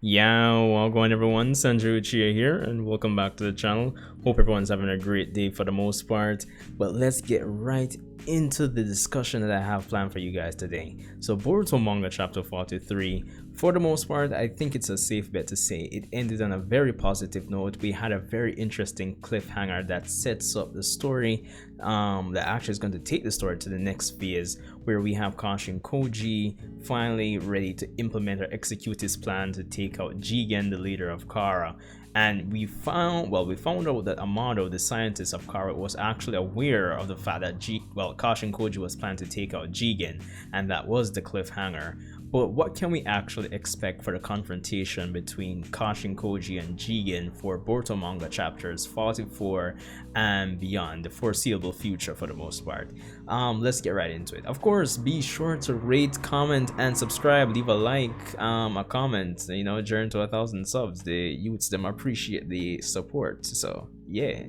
Yeah, welcome everyone, Sanju Uchiha here, and welcome back to the channel. Hope everyone's having a great day for the most part, but let's get right into the discussion that I have planned for you guys today. So Boruto Manga chapter 43, for the most part, I think it's a safe bet to say it ended on a very positive note. We had a very interesting cliffhanger that sets up the story that actually is going to take the story to the next phase, where we have Kashin Koji finally ready to implement or execute his plan to take out Jigen, the leader of Kara. And we found out that Amado, the scientist of Kara, was actually aware of the fact that Kashin Koji was planning to take out Jigen, and that was the cliffhanger. But what can we actually expect for the confrontation between Kashin Koji and Jigen for Boruto Manga chapters 44 and beyond, the foreseeable future for the most part? Let's get right into it. Of course, be sure to rate, comment, and subscribe. Leave a like, a comment. Journey to 1,000 subs. The youths them appreciate the support. So yeah.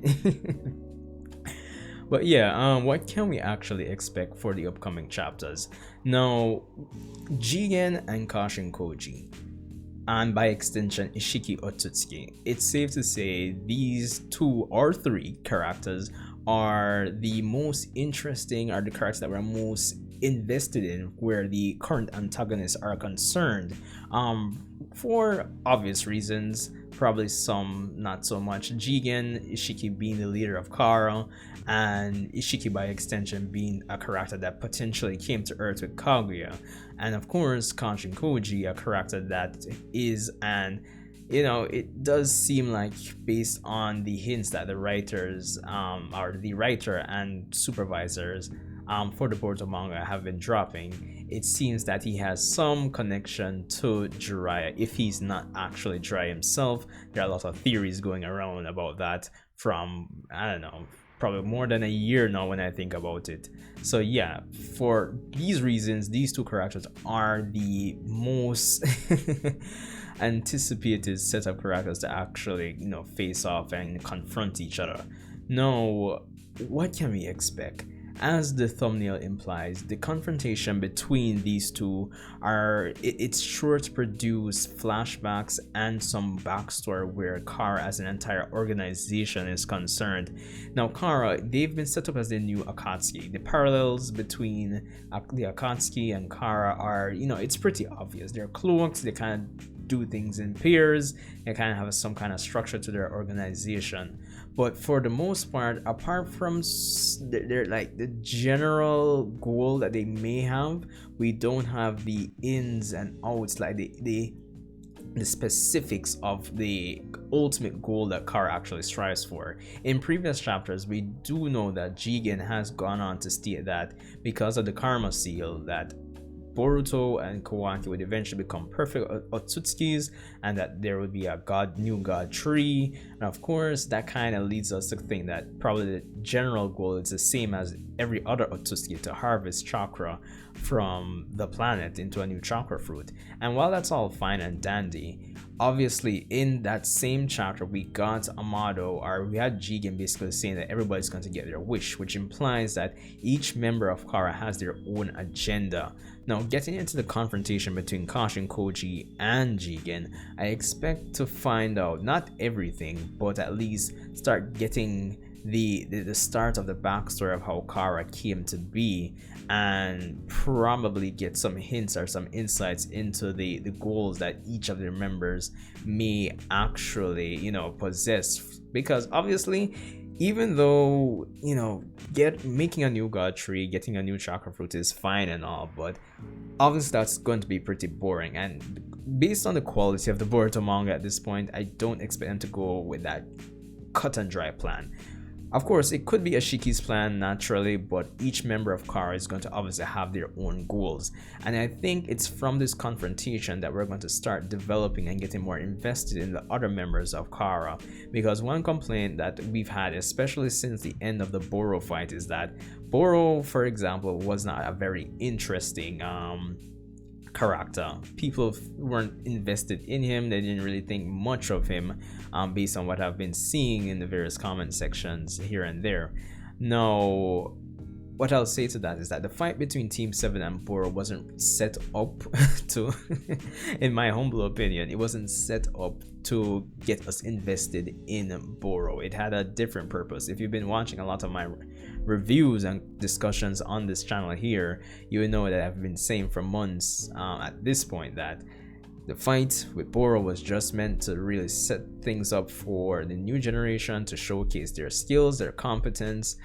But yeah, what can we actually expect for the upcoming chapters? Now, Jigen and Kashin Koji, and by extension Isshiki Otsutsuki, it's safe to say these two or three characters are the most interesting, are the characters that we're most invested in where the current antagonists are concerned, for obvious reasons. Probably some not so much. Jigen, Isshiki being the leader of Kara, and Isshiki by extension being a character that potentially came to Earth with Kaguya, and of course Kashin Koji, a character that is an it does seem like, based on the hints that the writers, or the writer and supervisors for the Boruto manga have been dropping, it seems that he has some connection to Jiraiya, if he's not actually Jiraiya himself. There are a lot of theories going around about that from, I don't know, probably more than a year now when I think about it. So yeah, for these reasons, these two characters are the most anticipated set of characters to actually face off and confront each other. Now, what can we expect? As the thumbnail implies, the confrontation between these two it's sure to produce flashbacks and some backstory where Kara as an entire organization is concerned. Now Kara, they've been set up as the new Akatsuki. The parallels between the Akatsuki and Kara are, it's pretty obvious. They're cloaks, they kind of do things in pairs, they kind of have some kind of structure to their organization. But for the most part, apart from they're like the general goal that they may have, we don't have the ins and outs, like the specifics of the ultimate goal that Kara actually strives for. In previous chapters, we do know that Jigen has gone on to state that because of the karma seal, that Boruto and Kawaki would eventually become perfect Otsutsukis, and that there would be a new god tree. And of course, that kind of leads us to think that probably the general goal is the same as every other Otsutsuki, to harvest chakra from the planet into a new chakra fruit. And while that's all fine and dandy, obviously in that same chapter we got Amado, or we had Jigen basically saying that everybody's going to get their wish, which implies that each member of Kara has their own agenda. Now, getting into the confrontation between Kashin Koji and Jigen, I expect to find out not everything, but at least start getting the start of the backstory of how Kara came to be, and probably get some hints or some insights into the goals that each of their members may actually possess. Because obviously, even though making a new god tree, getting a new chakra fruit is fine and all, but obviously that's going to be pretty boring. And based on the quality of the Boruto manga at this point, I don't expect them to go with that cut and dry plan. Of course, it could be Ishiki's plan naturally, but each member of Kara is going to obviously have their own goals. And I think it's from this confrontation that we're going to start developing and getting more invested in the other members of Kara. Because one complaint that we've had, especially since the end of the Boro fight, is that Boro, for example, was not a very interesting character. People weren't invested in him. They didn't really think much of him, based on what I've been seeing in the various comment sections here and there. Now, what I'll say to that is that the fight between Team 7 and Boro wasn't set up to, in my humble opinion, it wasn't set up to get us invested in Boro. It had a different purpose. If you've been watching a lot of my reviews and discussions on this channel here, you will know that I've been saying for months at this point that the fight with Boro was just meant to really set things up for the new generation to showcase their skills, their competence,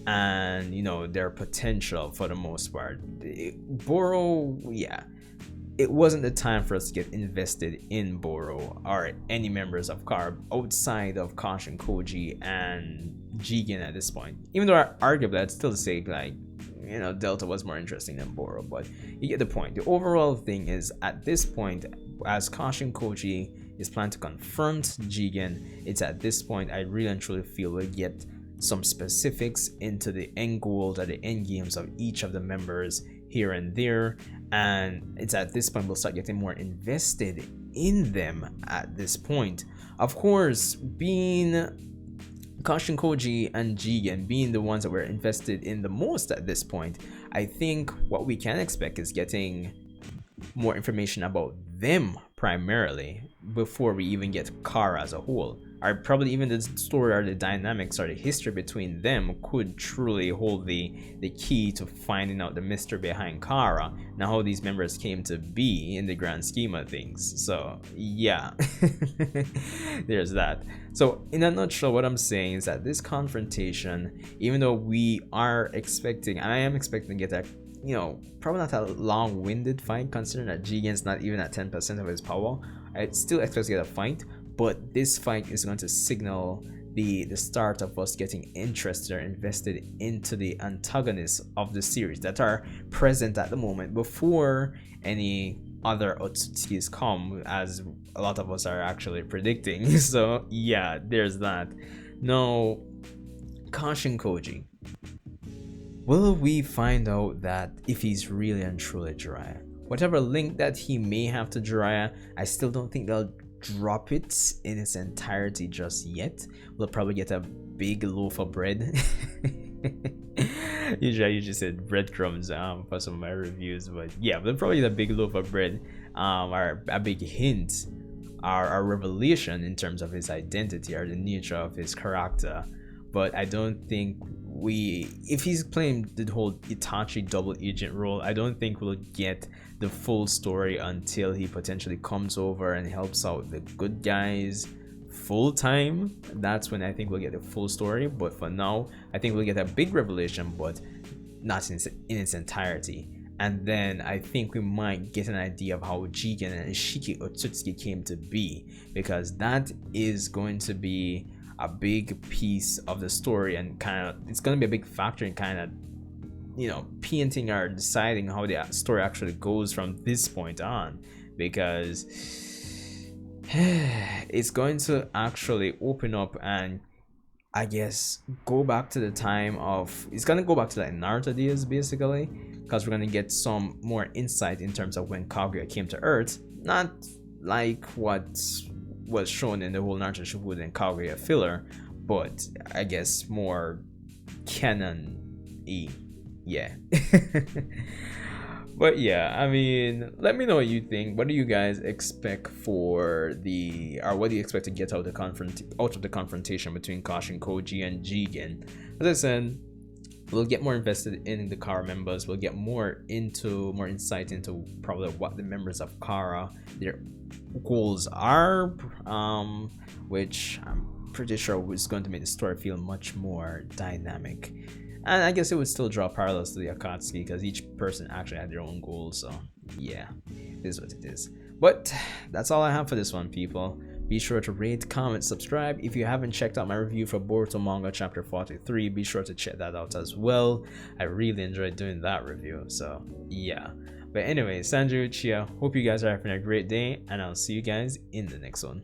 and their potential for the most part. Boro, yeah, it wasn't the time for us to get invested in Boro or any members of Kara outside of Kashin Koji and Jigen at this point. Even though arguably I'd still say like Delta was more interesting than Boro, but you get the point. The overall thing is, at this point, as Kashin Koji is planning to confront Jigen, it's at this point I really and truly feel we'll get some specifics into the end goals or the end games of each of the members here and there, and it's at this point we'll start getting more invested in them at this point. Of course, being Kashin Koji and Jigen being the ones that we're invested in the most at this point, I think what we can expect is getting more information about them primarily before we even get Kara as a whole. Or probably even the story or the dynamics or the history between them could truly hold the key to finding out the mystery behind Kara and how these members came to be in the grand scheme of things. So yeah, there's that. So in a nutshell, what I'm saying is that this confrontation, even though we are expecting, I am expecting to get a probably not a long-winded fight, considering that Jigen's not even at 10% of his power. I still expect to get a fight, but this fight is going to signal the start of us getting interested or invested into the antagonists of the series that are present at the moment before any other Otsutsukis come, as a lot of us are actually predicting. So yeah, there's that. Now, Kashin Koji. Will we find out that if he's really and truly Jiraiya? Whatever link that he may have to Jiraiya, I still don't think they'll drop it in its entirety just yet. We'll probably get a big loaf of bread. Usually I usually said breadcrumbs for some of my reviews, but yeah, we'll probably get a big loaf of bread, or a big hint, or a revelation in terms of his identity or the nature of his character. But I don't think if he's playing the whole Itachi double agent role, I don't think we'll get the full story until he potentially comes over and helps out the good guys full time. That's when I think we'll get the full story. But for now, I think we'll get a big revelation, but not in its entirety. And then I think we might get an idea of how Jigen and Isshiki Otsutsuki came to be, because that is going to be a big piece of the story, and it's going to be a big factor in painting or deciding how the story actually goes from this point on, because it's going to actually open up and I guess go back to the time of, it's going to go back to like Naruto days basically, because we're going to get some more insight in terms of when Kaguya came to Earth, not like what was shown in the whole Naruto Shippuden and Kaguya filler, but I guess more canon-y, yeah. But yeah, I mean, let me know what you think. What do you guys expect what do you expect to get out of the confrontation between Kashin Koji and Jigen? As I said, we'll get more invested in the Kara members. We'll get more insight into probably what the members of Kara, their goals are, which I'm pretty sure is going to make the story feel much more dynamic. And I guess it would still draw parallels to the Akatsuki, because each person actually had their own goals. So yeah, it is what it is. But that's all I have for this one, people. Be sure to rate, comment, subscribe. If you haven't checked out my review for Boruto Manga chapter 43, be sure to check that out as well. I really enjoyed doing that review. So yeah. But anyway, Sanju, Chia, hope you guys are having a great day, and I'll see you guys in the next one.